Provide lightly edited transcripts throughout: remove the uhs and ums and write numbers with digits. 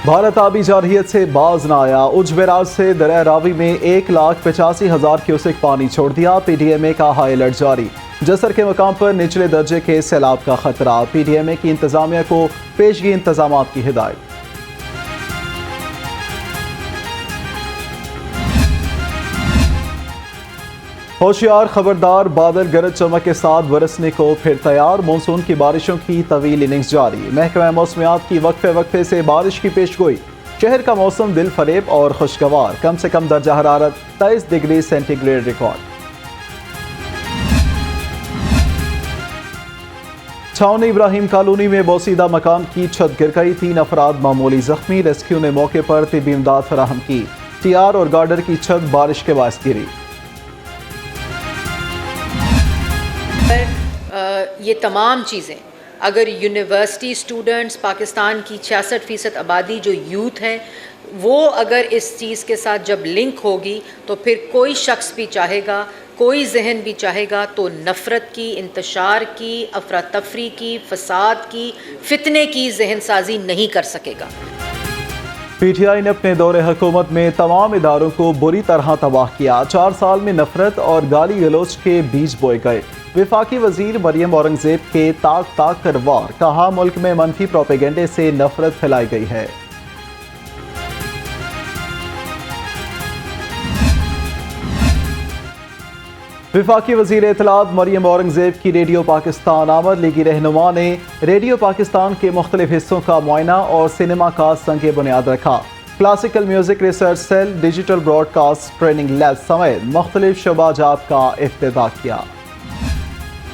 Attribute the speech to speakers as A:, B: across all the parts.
A: भारत आबी जारहियत से बाज न आया। उज बैराज से दरिया रावी में 1,85,000 क्यूसेक पानी छोड़ दिया। PDMA का हाई अलर्ट जारी। जसर के मकाम पर निचले दर्जे के सैलाब का खतरा। PDMA की इंतजामिया को पेशगी इंतजाम की हिदायत। होशियार खबरदार, बादल गरज चमक के साथ बरसने को फिर तैयार। मानसून की बारिशों की तवील इनिंग्स जारी। महकमा मौसमियात की वक्फे वक्फे से बारिश की पेशगोई। शहर का मौसम दिल फरेब और खुशगवार। कम से कम दर्जा हरारत 23 डिग्री सेंटीग्रेड रिकॉर्ड। छावनी इब्राहिम कॉलोनी में बोसीदा मकान की छत गिर गई। 3 अफराद मामूली जख्मी। रेस्क्यू ने मौके पर तिब्बी इमदाद फराहम की। TR और गार्डर की छत बारिश के बायस गिरी।
B: ये तमाम चीज़ें अगर यूनिवर्सिटी स्टूडेंट्स, पाकिस्तान की 66% आबादी जो यूथ है, वो अगर इस चीज़ के साथ जब लिंक होगी तो फिर कोई शख्स भी चाहेगा, कोई जहन भी चाहेगा तो नफ़रत की, इंतशार की, अफरा तफरी की, फसाद की, फितने की जहन साजी नहीं कर सकेगा।
A: PTI ने अपने दौरे हुकूमत में तमाम इदारों को बुरी तरह तबाह किया। 4 साल में नफरत और गाली गलौज के बीज बोए गए। वफाकी वजीर मरियम औरंगजेब के ताक ताक कर वार। कहा, मुल्क में मनफी प्रोपेगेंडे से नफरत फैलाई गई है। वफाकी वजीर इत्तलात मरियम औरंगजेब की रेडियो पाकिस्तान आमद। लीगी रहनुमा ने रेडियो पाकिस्तान के मुख्तलिफ हिस्सों का मुआयना और सिनेमा का संग बुनियाद रखा। Classical music research cell, digital broadcast training lab समेत मुख्तलिफ शोबाजात का इफ्तिताह किया।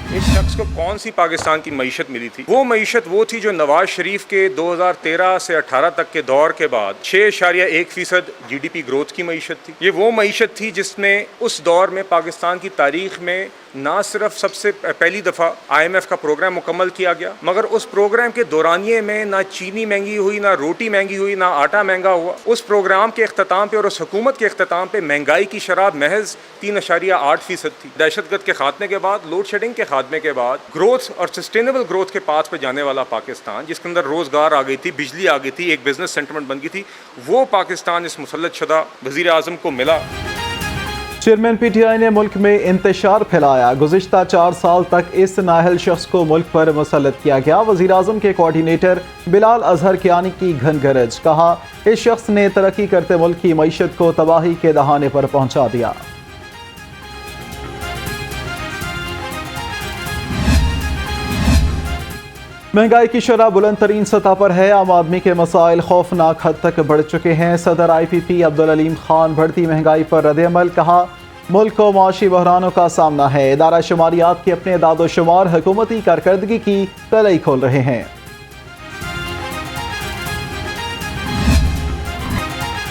C: इस शख्स को कौन सी पाकिस्तान की मईशत मिली थी? वो मईशत वो थी जो नवाज शरीफ के 2013 से 18 तक के दौर के बाद 6.1% GDP ग्रोथ की मईशत थी। ये वो मईशत थी जिसने उस दौर में पाकिस्तान की तारीख में ना सिर्फ सबसे पहली दफ़ा IMF का प्रोग्राम मुकम्मल किया गया, मगर उस प्रोग्राम के दौरानिए में ना चीनी महंगी हुई, ना रोटी महंगी हुई, ना आटा महंगा हुआ। उस प्रोग्राम के अख्ताम पे और उस हुकूमत के अख्ताम पे महंगाई की शराब महज 3.8% थी। दहशतगर्द के खात्मे के बाद, लोड शेडिंग के खात्मे के बाद, ग्रोथ और सस्टेनेबल ग्रोथ के पाथ पर जाने वाला पाकिस्तान, जिसके अंदर रोज़गार आ गई थी, बिजली आ गई थी, एक बिजनेस सेंटिमेंट बन गई थी, वो पाकिस्तान इस मुसल्लत शुदा वज़ीर आज़म को मिला।
A: चेयरमैन PTI ने मुल्क में इंतशार फैलाया। गुज़िश्ता 4 साल तक इस नाहल शख्स को मुल्क पर मुसल्लत किया गया। वज़ीर आज़म के कोऑर्डिनेटर बिलाल अजहर कियानी की घन गरज। कहा, इस शख्स ने तरक्की करते मुल्क की मईशत को तबाही के दहाने पर पहुंचा दिया। महंगाई की शरह बुलंद तरीन सतह पर है। आम आदमी के मसाइल खौफनाक हद तक बढ़ चुके हैं। सदर IPP अब्दुल अलीम खान बढ़ती महंगाई पर रद्द-ए-अमल। कहा, मुल्क को माशी बहरानों का सामना है। इदारा शुमारियात के अपने दादो शुमार हुकूमती कारकर्दगी की तलई खोल रहे हैं।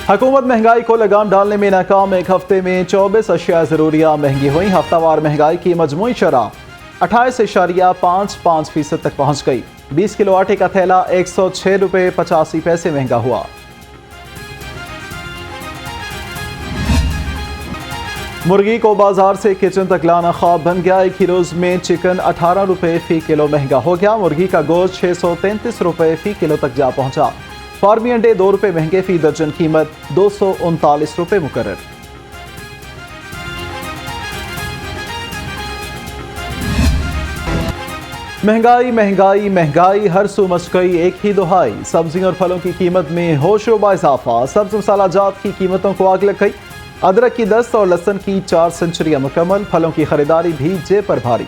A: हुकूमत महंगाई को लगाम डालने में नाकाम। एक हफ्ते में 24 अशिया ज़रूरिया महंगी हुई। हफ्तावार महंगाई की मजमूई शरह 28.55% तक पहुंच गई। 20 किलो आटे का थैला 106 रुपये 85 पैसे महंगा हुआ। मुर्गी को बाजार से किचन तक लाना ख्वाब बन गया। एक ही रोज में चिकन 18 रुपये फी किलो महंगा हो गया। मुर्गी का गोश्त 633 रुपये फी किलो तक जा पहुंचा। फार्मी अंडे 2 रुपये महंगे फी दर्जन, कीमत 239 रुपये मुकर्रर। महंगाई महंगाई महंगाई, हर सू मच गई एक ही दुहाई। सब्जियों और फलों की कीमत में होशरुबा इजाफा। सब्ज मसाला जात की कीमतों को आग लग गई। अदरक की 10 और लहसुन की 4 सेंचुरियां मुकम्मल। फलों की खरीदारी भी जेब पर भारी।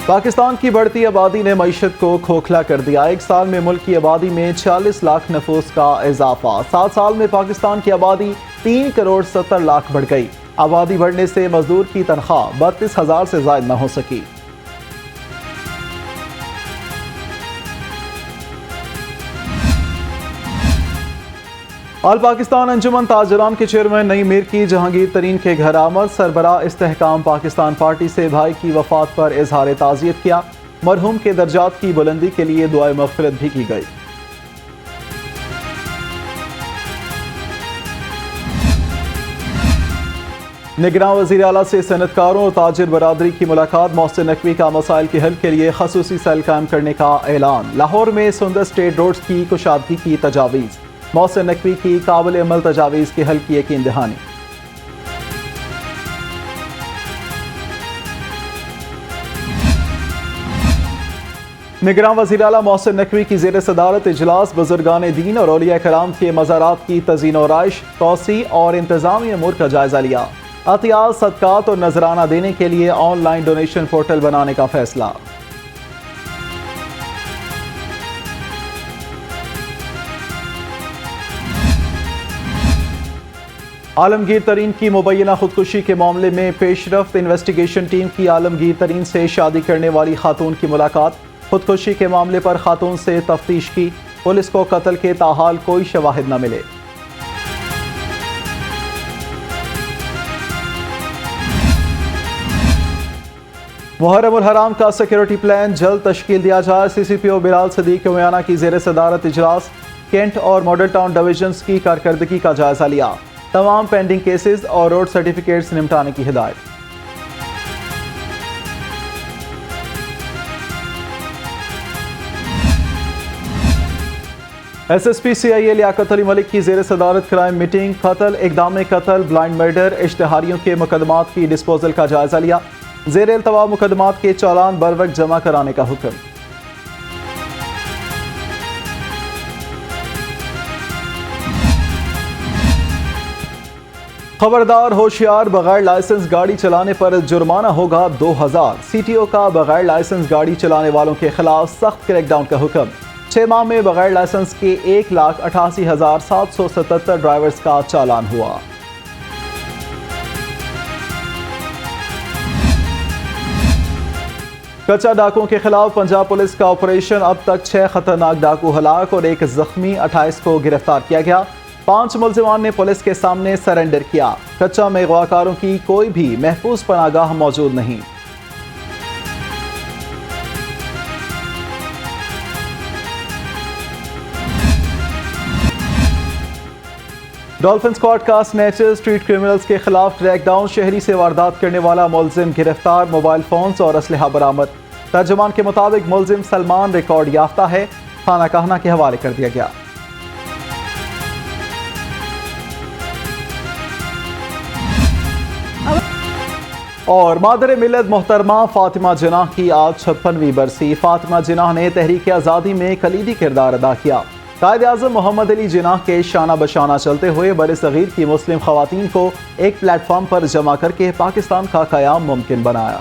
A: पाकिस्तान की बढ़ती आबादी ने मईशत को खोखला कर दिया। एक साल में मुल्क की आबादी में 40 लाख नफूस का इजाफा। 7 साल में पाकिस्तान की आबादी 3 करोड़ 70 लाख बढ़ गई। आबादी बढ़ने से मजदूर की तनख्वाह 32,000 से ज्यादा न हो सकी। आल पाकिस्तान अंजुमन ताजरान के चेयरमैन नईम मीर की जहांगीर तरीन के घर आमद। सरबराह इस्तेहकाम पाकिस्तान पार्टी से भाई की वफात पर इजहार ताज़ियत किया। मरहूम के दर्जात की बुलंदी के लिए दुआए मग़फ़िरत भी की गई। نگراں وزیر اعلیٰ سے صنعتکاروں اور تاجر برادری کی ملاقات، محسن نقوی کا مسائل کے حل کے لیے خصوصی سیل قائم کرنے کا اعلان۔ لاہور میں سندر اسٹیٹ روڈز کی کشادگی کی تجاویز، محسن نقوی کی قابل عمل تجاویز کے حل کی یقین دہانی۔ نگراں وزیر اعلیٰ محسن نقوی کی زیر صدارت اجلاس، بزرگان دین اور اولیاء کرام کے مزارات کی تزئین و آرائش، توسیع اور انتظامی امور کا جائزہ لیا۔ عطیات، صدقات اور نذرانہ دینے کے لیے آن لائن ڈونیشن پورٹل بنانے کا فیصلہ۔ عالمگیر ترین کی مبینہ خودکشی کے معاملے میں پیش رفت، انویسٹیگیشن ٹیم کی عالمگیر ترین سے شادی کرنے والی خاتون کی ملاقات، خودکشی کے معاملے پر خاتون سے تفتیش کی، پولیس کو قتل کے تاحال کوئی شواہد نہ ملے۔ محرم الحرام کا سیکیورٹی پلان جلد تشکیل دیا جائے، سی سی پی او بلال صدیق میانہ کی زیر صدارت اجلاس، کینٹ اور ماڈل ٹاؤن ڈویژنز کی کارکردگی کا جائزہ لیا، تمام پینڈنگ کیسز اور روڈ سرٹیفکیٹس نمٹانے کی ہدایت۔ ایس ایس پی سی آئی اے لیاقت علی ملک کی زیر صدارت کرائم میٹنگ، قتل، اقدام قتل، بلائنڈ مرڈر، اشتہاریوں کے مقدمات کی ڈسپوزل کا جائزہ لیا، زیر التواء مقدمات کے چالان بروقت جمع کرانے کا حکم۔ خبردار، ہوشیار، بغیر لائسنس گاڑی چلانے پر جرمانہ ہوگا 2000۔ سی ٹی او کا بغیر لائسنس گاڑی چلانے والوں کے خلاف سخت کریک ڈاؤن کا حکم۔ 6 ماہ میں بغیر لائسنس کے 1,88,777 ڈرائیورز کا چالان ہوا۔ کچا ڈاکوں کے خلاف پنجاب پولیس کا آپریشن، اب تک 6 خطرناک ڈاکو ہلاک اور 1 زخمی، 28 کو گرفتار کیا گیا۔ 5 ملزمان نے پولیس کے سامنے سرنڈر کیا۔ کچا میں اغواکاروں کی کوئی بھی محفوظ پناہگاہ موجود نہیں۔ ڈولفن اسکواڈ کا سنیچر، اسٹریٹ کرمنلز کے خلاف کریک ڈاؤن، شہری سے واردات کرنے والا ملزم گرفتار، موبائل فونز اور اسلحہ برآمد۔ ترجمان کے مطابق ملزم سلمان ریکارڈ یافتہ ہے، تھانہ کاہنہ کے حوالے کر دیا گیا۔ اور مادر ملت محترمہ فاطمہ جناح کی آج 56ویں برسی۔ فاطمہ جناح نے تحریک آزادی میں کلیدی کردار ادا کیا۔ قائد اعظم محمد علی جناح کے شانہ بشانہ چلتے ہوئے بر صغیر کی مسلم خواتین کو ایک پلیٹ فارم پر جمع کر کے پاکستان کا قیام ممکن بنایا۔